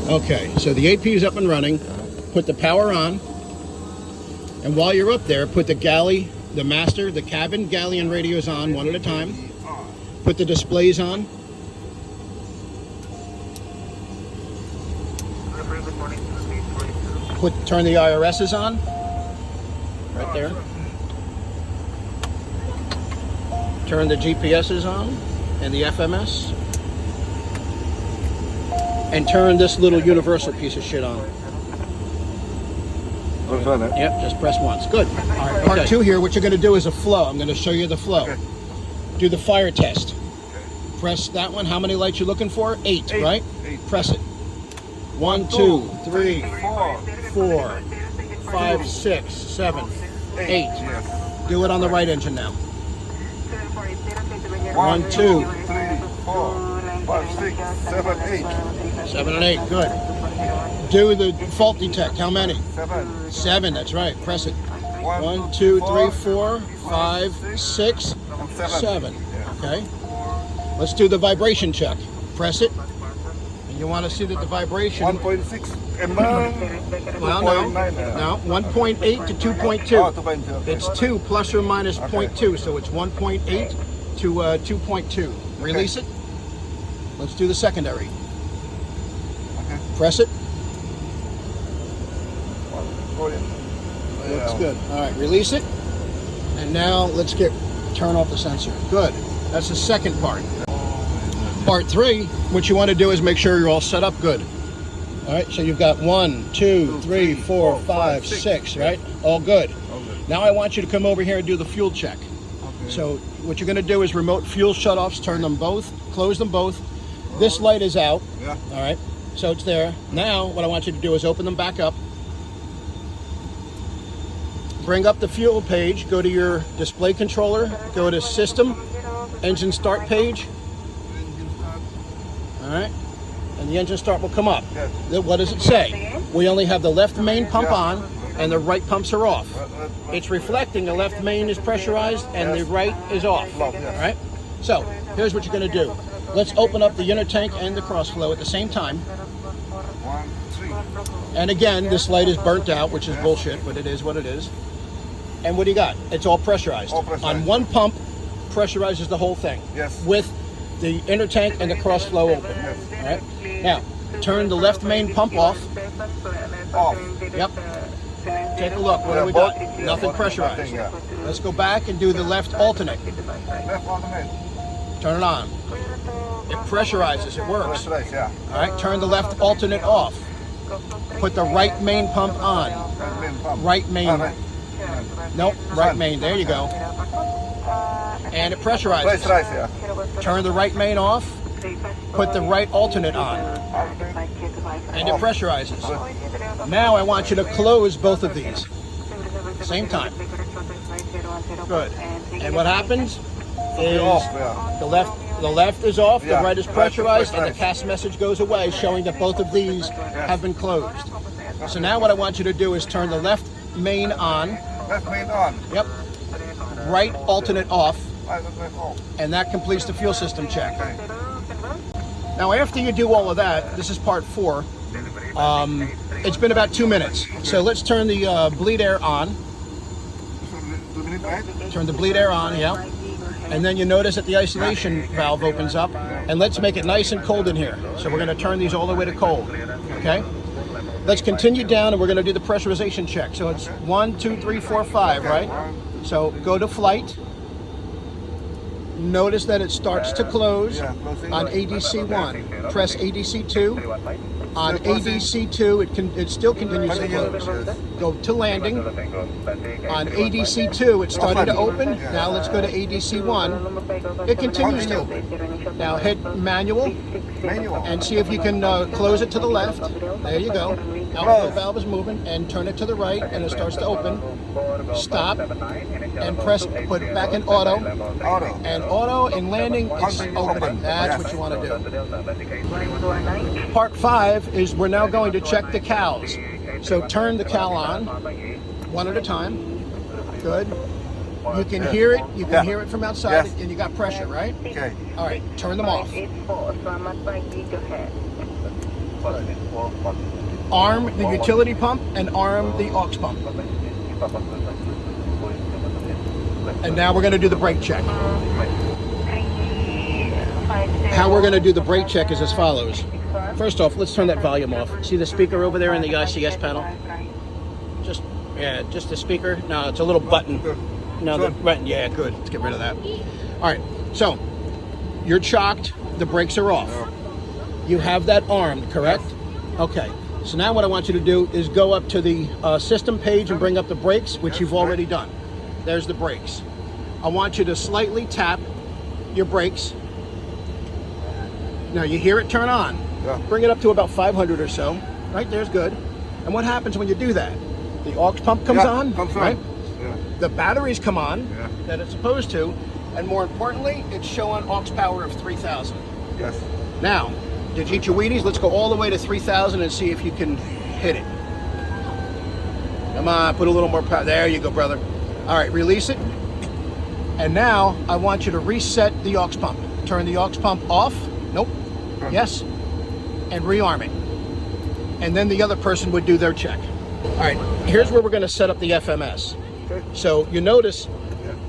Okay, so the APU is up and running. Put the power on. And while you're up there, put the galley, the master, the cabin, galley, and radios on one at a time. Put the displays on. Turn the IRSs on. Right there. Turn the GPSs on and the FMS. And turn this little universal piece of shit on. Yep, just press once. Good. All right, part 2 here, what you're going to do is a flow. I'm going to show you the flow. Okay. Do the fire test. Okay. Press that one. How many lights you looking for? 8, right? 8. Press it. 1, 2, 3, 4, 5, 6, 7, 8. Yes. Do it on the right engine now. 1, 2, 3, 4, 5, 6, 7, 8. 7 and 8, good. Do the fault detect. How many? 7. 7, that's right. Press it. 1, 2, 3, 4, 5, 6, 7. Okay. Let's do the vibration check. Press it. And you want to see that the vibration... 1.6 and now... Well, no, 1.8 to 2.2. Oh, 2.2. It's 2 plus or minus 0.2, so it's 1.8 to 2.2. Release it. Let's do the secondary. Okay. Press it. Looks good. All right, release it. And now let's turn off the sensor. Good. That's the second part. Part 3, what you want to do is make sure you're all set up good. All right, so you've got 1, 2, 3, 4, 5, 6, right? All good. Now I want you to come over here and do the fuel check. Okay. So what you're going to do is remote fuel shutoffs, turn them both, close them both. This light is out. Yeah. All right, so it's there. Now what I want you to do is open them back up. Bring up the fuel page, go to your display controller, go to system, engine start page. All right, and the engine start will come up. Yes. What does it say? We only have the left main pump on and the right pumps are off. It's reflecting the left main is pressurized and the right is off. All right, so here's what you're going to do. Let's open up the inner tank and the cross flow at the same time. And again, this light is burnt out, which is bullshit, but it is what it is. And what do you got? It's all pressurized. On one pump, pressurizes the whole thing. Yes. With the inner tank and the cross flow open. Yes. All right. Now, turn the left main pump off. Off. Yep. Take a look. What do we got? Nothing pressurized. Let's go back and do the left alternate. Left alternate. Turn it on. It pressurizes. It works. All right. Turn the left alternate off. Put the right main pump on. Right main. Nope, right main. There you go. And it pressurizes. Turn the right main off. Put the right alternate on. And it pressurizes. Now I want you to close both of these. Same time. Good. And what happens is the left is off, the right is pressurized, and the CAS message goes away showing that both of these have been closed. So now what I want you to do is turn the left main on. Left main on. Yep. Right alternate off. And that completes the fuel system check. Now after you do all of that, this is part 4. It's been about 2 minutes. So let's turn the bleed air on. Turn the bleed air on, yeah. And then you notice that the isolation valve opens up. And let's make it nice and cold in here. So we're going to turn these all the way to cold. Okay? Let's continue down and we're going to do the pressurization check. So it's 1, 2, 3, 4, 5, right? So go to flight. Notice that it starts to close on ADC 1. Press ADC 2. On ADC 2, it still continues to close. Go to landing. On ADC 2, it's starting to open. Now let's go to ADC 1. It continues to open. Now hit manual and see if you can close it to the left. There you go. Outflow valve is moving, and turn it to the right and it starts to open. Stop and put it back in auto. And auto in landing, it's open. That's what you want to do. Part 5 is we're now going to check the cals. So turn the cal on, one at a time. Good. You can hear it. You can hear it from outside, and you got pressure, right? Okay. All right. Turn them off. Good. Arm the utility pump and arm the aux pump. And now we're going to do the brake check. How we're going to do the brake check is as follows. First off, let's turn that volume off. See the speaker over there in the ICS panel? Just the speaker. No, it's a little button. No, the button. Yeah, good. Let's get rid of that. All right. So you're chocked. The brakes are off. You have that armed, correct? Okay. So now what I want you to do is go up to the system page and bring up the brakes, which you've already done. There's the brakes. I want you to slightly tap your brakes. Now you hear it turn on. Yeah. Bring it up to about 500 or so. Right there's good. And what happens when you do that? The aux pump comes on, right? Yeah. The batteries come on that it's supposed to, and more importantly, it's showing aux power of 3,000. Yes. Now, did you eat your Wheaties? Let's go all the way to 3,000 and see if you can hit it. Come on, put a little more power. There you go, brother. All right, release it. And now I want you to reset the aux pump. Turn the aux pump off. Nope. Yes. And rearm it. And then the other person would do their check. All right, here's where we're going to set up the FMS. Okay. So you notice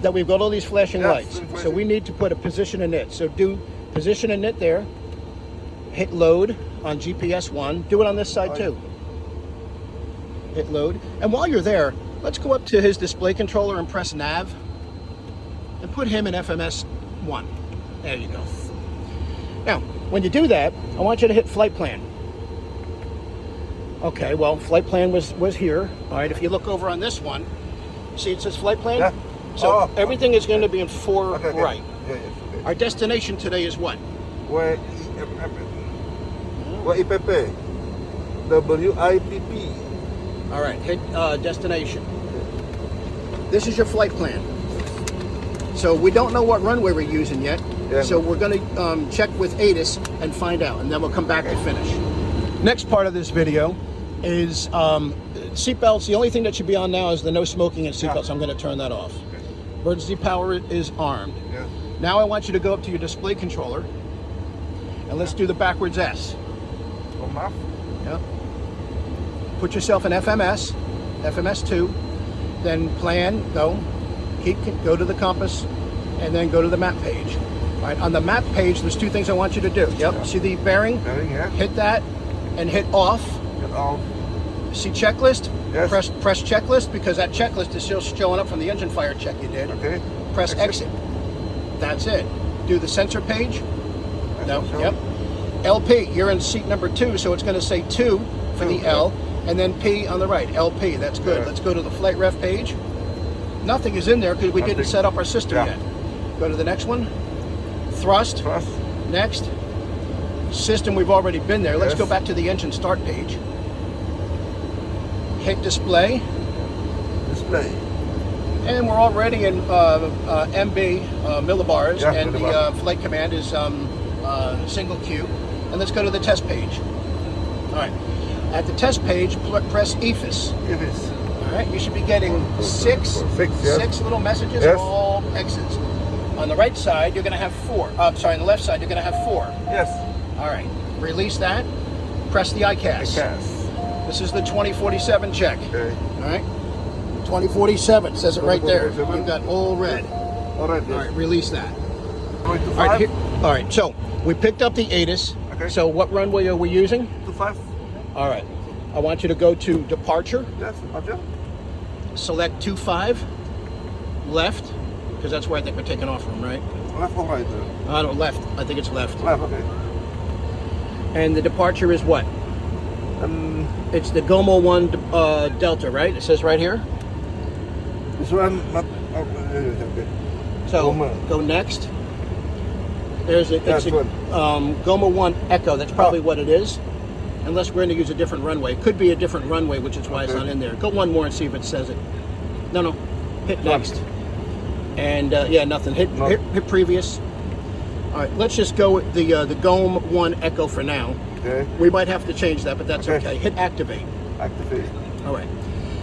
that we've got all these flashing lights. So we need to put a position in it. So do position in it there. Hit load on GPS 1. Do it on this side too. Hit load. And while you're there, let's go up to his display controller and press nav. And put him in FMS 1. There you go. Now, when you do that, I want you to hit flight plan. Okay, well, flight plan was here. All right, if you look over on this one, see it says flight plan? Yeah. So everything is going to be in 4 Okay. right. Yeah, yes, okay. Our destination today is what? Where IPP? WIPP. All right, hit destination. This is your flight plan. So we don't know what runway we're using yet. Yeah. So we're going to check with ATIS and find out, and then we'll come back to finish. Next part of this video is seatbelts. The only thing that should be on now is the no smoking and seatbelts. I'm going to turn that off. Emergency power is armed. Yeah. Now I want you to go up to your display controller, and let's do the backwards S. Map. Yep. Put yourself in FMS, FMS2, then plan, go to the compass, and then go to the map page. All right, on the map page, there's 2 things I want you to do. Yep, Yeah. see the bearing? Bearing, yeah. Hit that, and hit off. Get off. See checklist? Yes. Press checklist, because that checklist is still showing up from the engine fire check you did. Okay. Press exit. That's it. Do the sensor page. No, Sure. yep. LP, you're in seat number 2, so it's going to say 2 for the 2, L, and then P on the right, LP, that's good. Yeah. Let's go to the flight ref page. Nothing is in there because we didn't Nothing. set up our system Yeah. yet. Go to the next one. Thrust, Trust. next. System, we've already been there. Let's Yes. go back to the engine start page. Hit display, Display. and we're already in MB, millibars, Yeah, and the millibars. flight command is single Q. And let's go to the test page. All right. At the test page, press EFIS. It is. All right. You should be getting 6 Yes. little messages, Yes. all X's. On the right side, you're going to have 4. On the left side, you're going to have 4. Yes. All right. Release that. Press the ICAS. Yes. This is the 2047 check. Okay. All right. 2047 says it right there. 2047. You've got all red. All right. All right. Release that. Going to All right. 5. All right. So we picked up the ATIS. Okay. So what runway are we using? To 5. All right. I want you to go to departure. Yes. Roger. Select 25. Left. Because that's where I think we're taking off from, right? Left or right? No, left. I think it's left. Left. Okay. And the departure is what? It's the Gomo 1 Delta, right? It says right here. This one not. Okay. So Gomo. go next. There's a, it's That's a Gomo 1 Echo. That's probably what it is. Unless we're going to use a different runway. It could be a different runway, which is why it's not in there. Go one more and see if it says it. No. Hit next. And yeah, nothing. Hit previous. All right, let's just go with the GOM 1 Echo for now. Okay. We might have to change that, but that's Okay. okay. Hit activate. Activate. All right.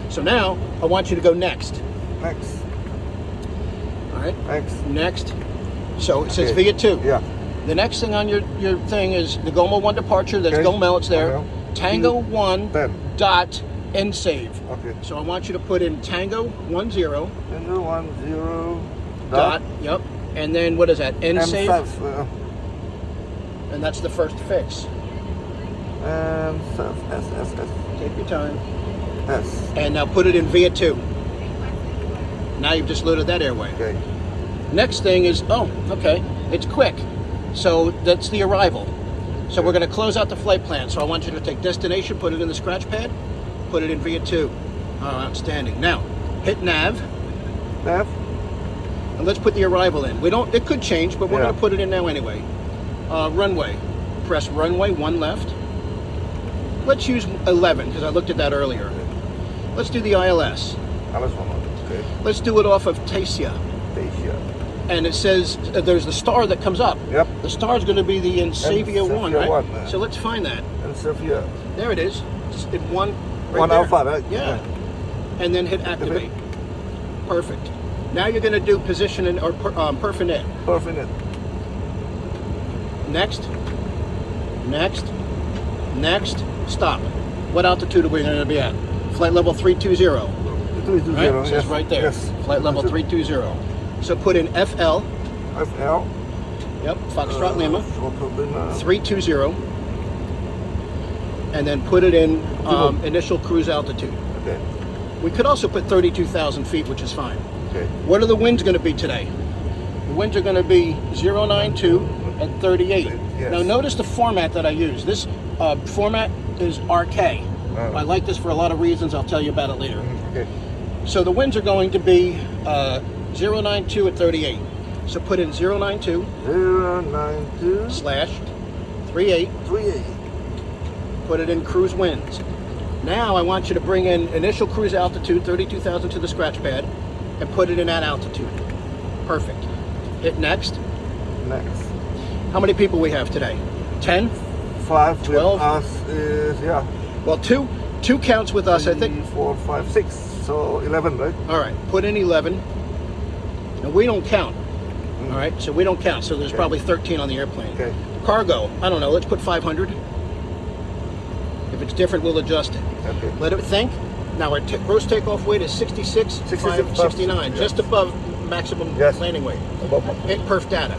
So now I want you to go next. Next. All right. Next. Next. So it says Okay. VIA 2. Yeah. The next thing on your thing is the GOMO 1 departure. That's Okay. GOMO, it's there. GOMO. Tango 1 10. dot end save. Okay. So I want you to put in Tango 10 Tango 10 dot, yep, and then what is that? End save? And that's the first fix. And S. Take your time. S. And now put it in via 2. Now you've just loaded that airway. Okay. Next thing is, oh, okay, it's quick. So that's the arrival. So we're going to close out the flight plan. So I want you to take destination, put it in the scratch pad, put it in via 2. Oh, outstanding. Now, hit nav. Nav. And let's put the arrival in. It could change, but we're going to put it in now anyway. Runway. Press runway 1 left. Let's use 11 because I looked at that earlier. Let's do the ILS. Okay. Let's do it off of Tasia. And it says there's the star that comes up. Yep. The star is going to be the Insavia 1, right? 1, So let's find that. Insavia. There it is. It's in 1 right 1 there. alpha, right? Yeah. And then hit activate. Perfect. Now you're going to do position or perf init. Perf init. Next. Stop. What altitude are we going to be at? Flight level 320. 320, Right? It yes. says right there. Yes. Flight level 320. So put in FL. FL. Yep. Foxtrot Lima. 320. And then put it in initial cruise altitude. Okay. We could also put 32,000 feet, which is fine. Okay. What are the winds going to be today? The winds are going to be 092 and 38. Yes. Now notice the format that I use. This format is RK. I like this for a lot of reasons. I'll tell you about it later. Okay. So the winds are going to be 092 at 38. So put in 092 slash 38. Put it in cruise winds. Now I want you to bring in initial cruise altitude, 32,000 to the scratch pad, and put it in that altitude. Perfect. Hit next. Next. How many people we have today? 10? 5. 12? Us is, yeah. Well, two counts with us, I think. 4, 5, 6. So 11, right? All right, put in 11. And we don't count. All right, so we don't count. So there's probably 13 on the airplane. Okay. Cargo, I don't know, let's put 500. If it's different, we'll adjust it. Okay. Let it think. Now our gross takeoff weight is 66,569, just above maximum landing weight. Hit perf data.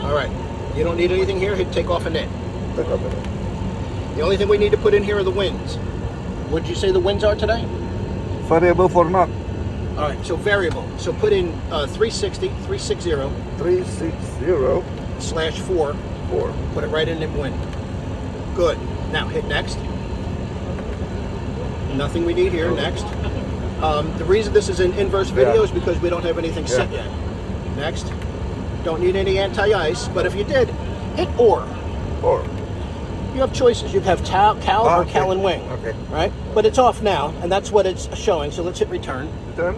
All right, you don't need anything here, hit take off and in. The only thing we need to put in here are the winds. What did you say the winds are today? Variable for knot. All right, so variable. So put in 360 slash 4. Put it right in the wind. Good. Now hit next. Nothing we need here. Next. The reason this is an inverse video is because we don't have anything set yet. Next. Don't need any anti-ice, but if you did, hit or. You have choices. You have cow or cow and wing. Okay. Right? But it's off now, and that's what it's showing. So let's hit return. Return.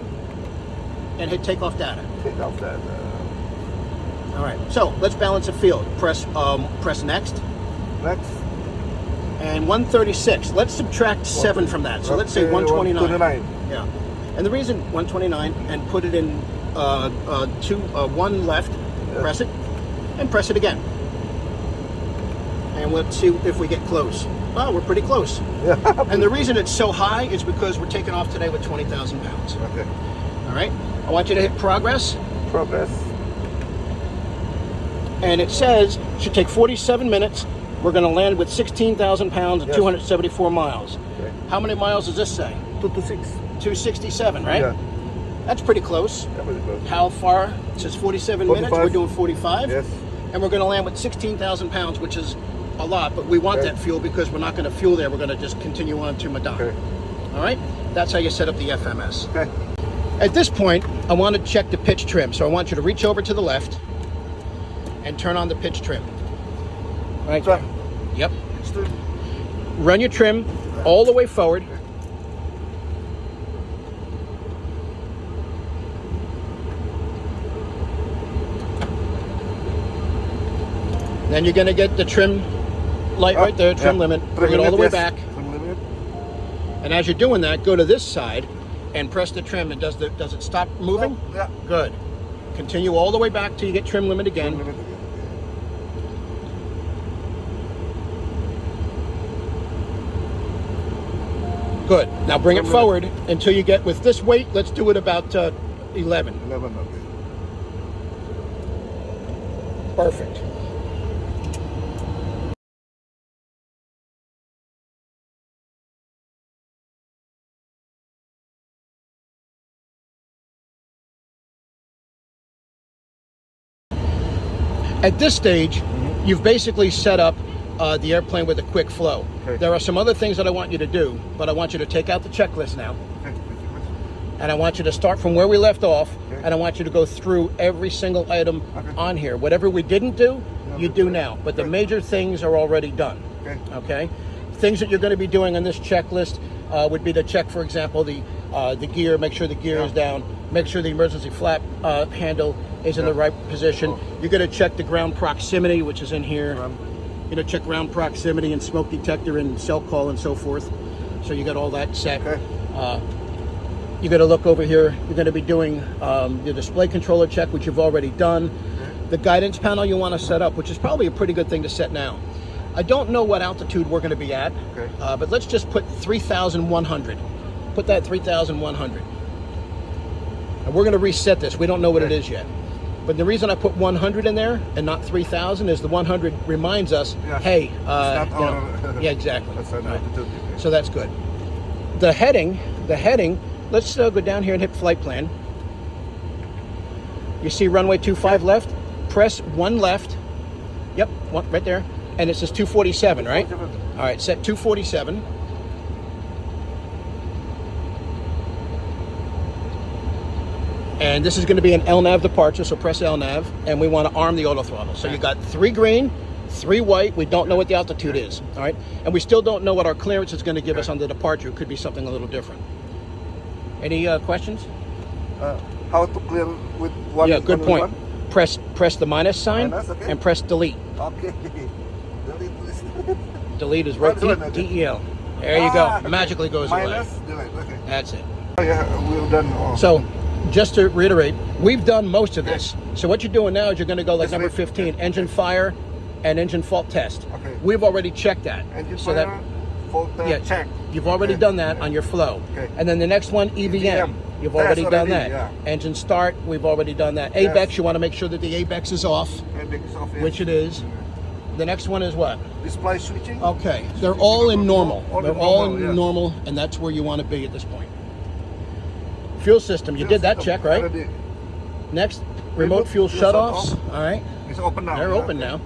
And hit take off data. Take off that. All right. So let's balance the field. Press next. Next. And 136. Let's subtract 7 from that. So let's say 129. 129. Yeah. And the reason 129 and put it in 1 left. Press it and press it again. And let's see if we get close. Oh, we're pretty close. Yeah. And the reason it's so high is because we're taking off today with 20,000 pounds. Okay. All right. I want you to hit progress. And it says it should take 47 minutes. We're going to land with 16,000 pounds and 274 miles. Okay. How many miles does this say? 267, right? Yeah. That's pretty close. Pretty close. How far? It says 47 minutes. We're doing 45. Yes. And we're going to land with 16,000 pounds, which is a lot, but we want that fuel because we're not going to fuel there. We're going to just continue on to Madonna. Okay. All right? That's how you set up the FMS. Okay. At this point, I want to check the pitch trim. So I want you to reach over to the left and turn on the pitch trim. Right? Try. Yep. Run your trim all the way forward. Then you're going to get the trim light right there, trim limit. Bring it all the way back. And as you're doing that, go to this side and press the trim. And does it stop moving? Yeah. Good. Continue all the way back till you get trim limit again. Good. Now bring it forward until you get, with this weight, let's do it about 11. 11, okay. Perfect. At this stage, you've basically set up the airplane with a quick flow. Okay. There are some other things that I want you to do, but I want you to take out the checklist now. Okay. And I want you to start from where we left off, Okay. and I want you to go through every single item on here. Whatever we didn't do, you do now. But the major things are already done. Okay? Things that you're going to be doing on this checklist would be to check, for example, the gear, make sure the gear is down, make sure the emergency flap handle is in the right position. You're going to check the ground proximity, which is in here. You're going to check ground proximity and smoke detector and cell call and so forth. So you got all that set. Okay. You're going to look over here. You're going to be doing your display controller check, which you've already done. The guidance panel you want to set up, which is probably a pretty good thing to set now. I don't know what altitude we're going to be at, but let's just put 3,100. Put that 3,100. And we're going to reset this. We don't know what it is yet. But the reason I put 100 in there and not 3,000 is the 100 reminds us, hey, yeah, exactly. That's an altitude. So that's good. The heading, let's go down here and hit flight plan. You see runway 25 left? Press 1 left. Yep, one, right there. And it says 247, right? All right, set 247. And this is going to be an LNAV departure, so press LNAV, and we want to arm the auto throttle. So you got 3 green, 3 white. We don't know what the altitude is, all right? And we still don't know what our clearance is going to give us on the departure. It could be something a little different. Any questions? How to clear with one? Yeah, good point. Press the minus sign and press delete. Okay. Delete, please. Delete is right. DEL. There you go. Magically goes away. Minus, delete. Okay. That's it. Oh, yeah, we've done. So, just to reiterate, we've done most of this. So what you're doing now is you're going to go like number 15, engine fire and engine fault test. Okay. We've already checked that. Engine so fire, fault test, check. You've already done that on your flow. Okay. And then the next one, EVM. You've already done that. Yeah. Engine start, we've already done that. ABEX, you want to make sure that the ABEX is off, which it is. The next one is what? Display switching. Okay, they're all in normal. They're all in normal, and that's where you want to be at this point. Fuel system, you did that check, right? Next, remote fuel shutoffs. All right. It's open now. They're open now.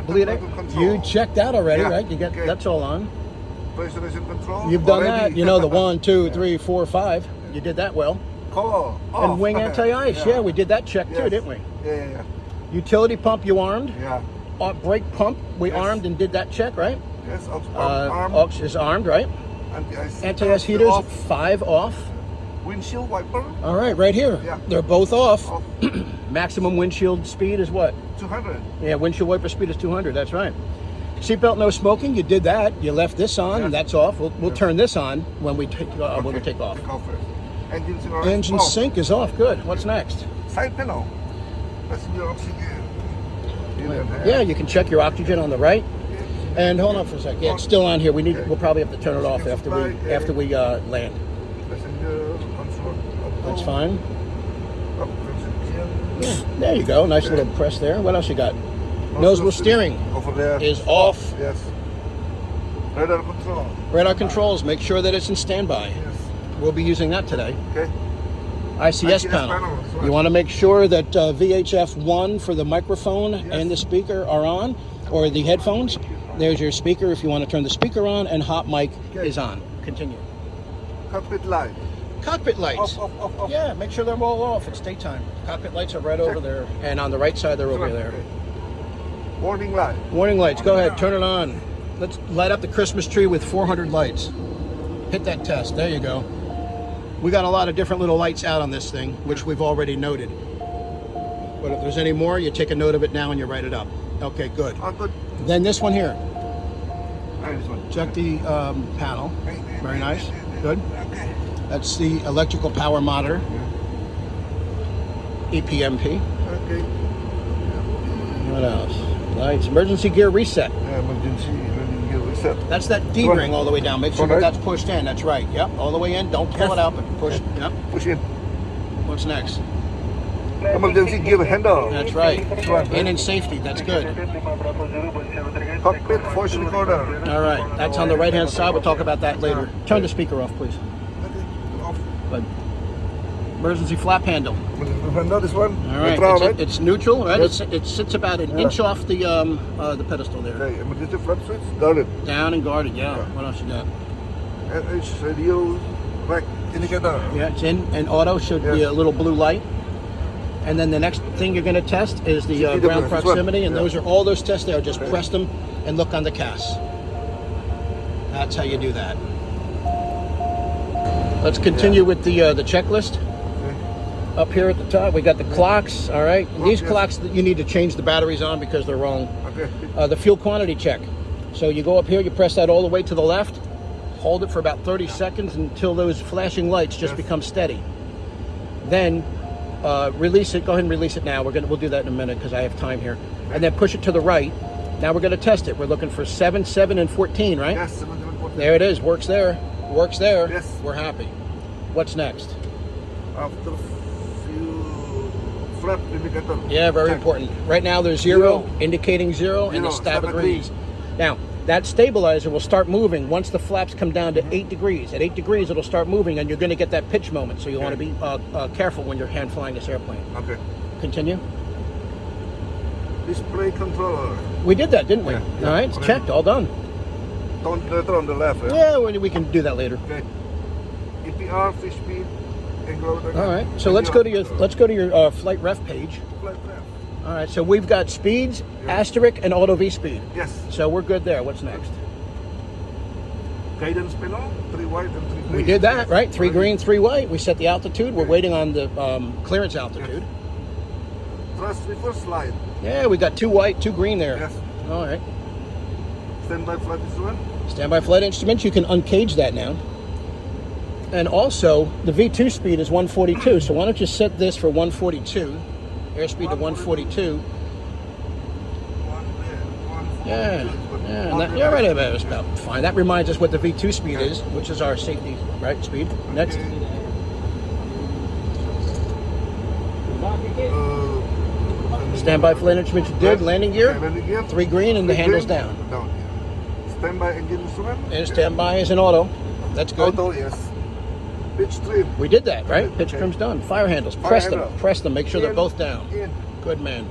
Bleed air. You checked that already, right? You got that's all on. Pressurization control. You've done that. You know the 1, 2, 3, 4, 5. You did that well. Cool. And wing anti-ice. Yeah, we did that check too, didn't we? Yeah. Utility pump, you armed. Yeah. Brake pump, we armed and did that check, right? Yes. Aux is armed, right? Anti-ice heaters, 5 off. Windshield wiper. All right, right here. Yeah. They're both off. Maximum windshield speed is what? 200. Yeah, windshield wiper speed is 200. That's right. Seatbelt no smoking. You did that. You left this on, and that's off. We'll turn this on when we take when we take off. Engine sync is off. Good. What's next? Side panel. That's your oxygen. Yeah, you can check your oxygen on the right. And hold on for a second. Yeah, it's still on here. We'll probably have to turn it off after we land. That's fine. Yeah, there you go. Nice little press there. What else you got? Nose wheel steering over there is off. Yes. Radar control. Radar controls. Make sure that it's in standby. Yes. We'll be using that today. Okay. ICS panel. You want to make sure that VHF 1 for the microphone and the speaker are on, or the headphones. There's your speaker if you want to turn the speaker on, and hot mic is on. Continue. Cockpit light. Cockpit lights. Off. Yeah, make sure they're all off. It's daytime. Cockpit lights are right over there, and on the right side they're over there. Okay. Warning light. Warning lights. Go ahead, turn it on. Let's light up the Christmas tree with 400 lights. Hit that test. There you go. We got a lot of different little lights out on this thing, which we've already noted. But if there's any more, you take a note of it now and you write it up. Okay, good. Oh, good. Then this one here. This one. Check the panel. Very nice. Good. Okay. That's the electrical power monitor. EPMP. Okay. What else? Lights. Emergency gear reset. Yeah, emergency gear reset. set. That's that D-ring all the way down. Make sure that Right. that's pushed in. That's right. Yep, all the way in. Don't pull it out, but push. Yep. Push in. What's next? Emergency gear handle. That's right. Right. In and safety. That's good. Cockpit voice recorder. All right. That's on the right-hand side. We'll talk about that later. Turn the speaker off, please. Off. Good. Emergency flap handle. Handle this one. All right. Neutral, right? It's neutral, right? Yes. It sits about an inch off the pedestal there. Okay. Emergency flap switch. Guarded. Down and guarded. Yeah. What else you got? NH radio back indicator. Yeah, it's in and auto should be a little blue light. And then the next thing you're going to test is the ground proximity, and those are all those tests there. Just press them and look on the CAS. That's how you do that. Let's continue with the checklist. Up here at the top, we got the clocks. All right, these clocks you need to change the batteries on because they're wrong. Okay. The fuel quantity check. So you go up here, you press that all the way to the left, hold it for about 30 seconds until those flashing lights just become steady. Then release it. Go ahead and release it now. We'll do that in a minute because I have time here. And then push it to the right. Now we're going to test it. We're looking for 7, 7, and 14, right? Yes, 7, 7, 14. There it is. Works there. Works there. Yes. We're happy. What's next? After fuel flap indicator. Yeah, very Check. important. Right now there's 0, indicating 0, and the stab stab agrees. Now, that stabilizer will start moving once the flaps come down to 8 degrees. At 8 degrees, it'll start moving, and you're going to get that pitch moment. So you want to be careful when you're hand flying this airplane. Okay. Continue. Display controller. We did that, didn't we? Yeah, All right, it's checked. All done. Letter on the left. Yeah, we can do that later. Okay. EPR, fish speed, angle. All right. So let's go to your flight ref page. Flight left. All right. So we've got speeds, asterisk, and auto V speed. Yes. So we're good there. What's next? Guidance panel, 3 white and 3 green. We did that, right? 3 green, 3 white. We set the altitude. We're waiting on the clearance altitude. Thrust reverse slide. Yeah, we got 2 white, 2 green there. Yes. All right. Standby flight instrument. Standby flight instruments. You can uncage that now. And also, the V2 speed is 142. So why don't you set this for 142? Airspeed to 142. Yeah, right about it's about fine. That reminds us what the V2 speed is, which is our safety speed. Next. Standby flight instruments you did. Landing gear. 3 green and the handle's down. Standby engine instrument. And standby is an auto. That's good. Auto, yes. Pitch trim. We did that, right? Pitch trim's done. Fire handles. Press them. Press them. Make sure they're both down. In. Good man.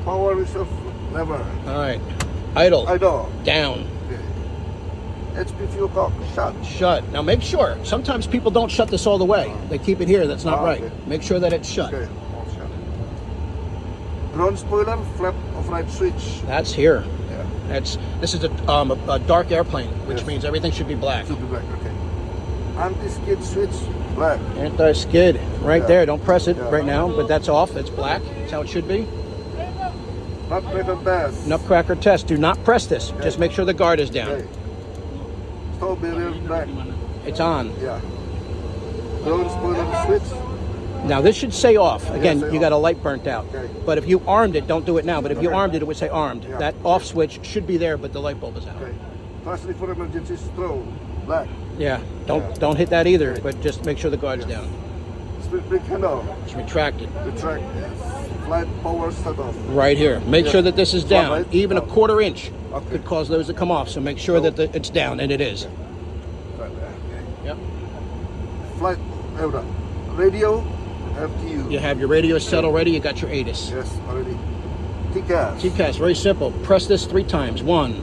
Power reserve lever. All right. Idle. Idle. Down. Okay. HP fuel cock. Shut. Shut. Now make sure. Sometimes people don't shut this all the way. They keep it here. That's not right. Okay. Make sure that it's shut. Okay. All shut. Ground spoiler. Flap of right switch. That's here. Yeah. This is a dark airplane, which means everything should be black. Should be black. Okay. Anti-skid switch. Black. Anti-skid. Right there. Don't press it right now, but that's off. It's black. That's how it should be. Nutcracker test. Nutcracker test. Do not press this. Okay. Just make sure the guard is down. Okay. Stall barrier black. It's on. Yeah. Ground spoiler switch. Now this should say off. Again, say you off. got a light burnt out. Okay. But if you armed it, don't do it now. But if you Okay. armed it, it would say armed. Yeah. That off switch should be there, but the light bulb is out. Okay. Fast for emergency strobe. Black. Yeah. Don't hit that either. But just make sure the guard's down. Split brake handle. It's retracted. Retract. Yes. Flight power shut off. Right here. Make sure that this is down. Right. Even a quarter inch Okay. could cause those to come off. So make sure that it's down, and it is. Right there. Okay. Yep. Flight radio. APU. You have your radio set already. You got your ATIS. Yes, already. TCAS. TCAS, very simple. Press this 3 times. 1,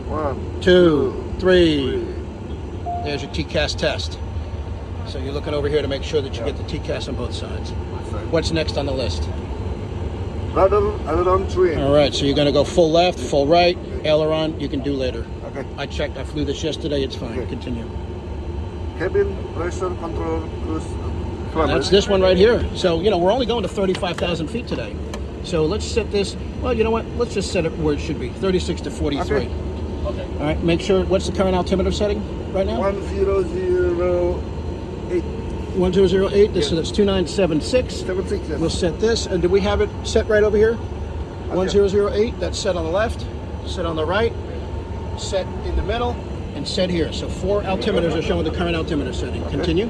1, 2, 3. There's your TCAS test. So you're looking over here to make sure that you get the TCAS on both sides. What's next on the list? Rudder, aileron trim. All right, so you're going to go full left, full right, aileron. You can do later. Okay. I checked. I flew this yesterday. It's fine. Okay. Continue. Cabin pressure control cruise. That's this one right here. So, we're only going to 35,000 feet today. So let's set this. Well, you know what? Let's just set it where it should be. 36 to 43. Okay. All right. Make sure. What's the current altimeter setting right now? 1008. 1008. So that's 2976. 76. Yes. We'll set this. And do we have it set right over here? 1008. That's set on the left. Set on the right. set in the middle, and set here. So 4 altimeters are showing the current altimeter setting. Continue.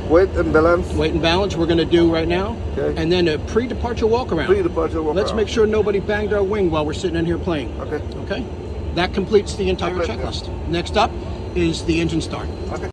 Weight and balance. Weight and balance we're going to do right now. Okay. And then a pre-departure walk around. Pre-departure walk Let's around. make sure nobody banged our wing while we're sitting in here playing. Okay. Okay? That completes the entire Okay, checklist. Next up is the engine start. Okay.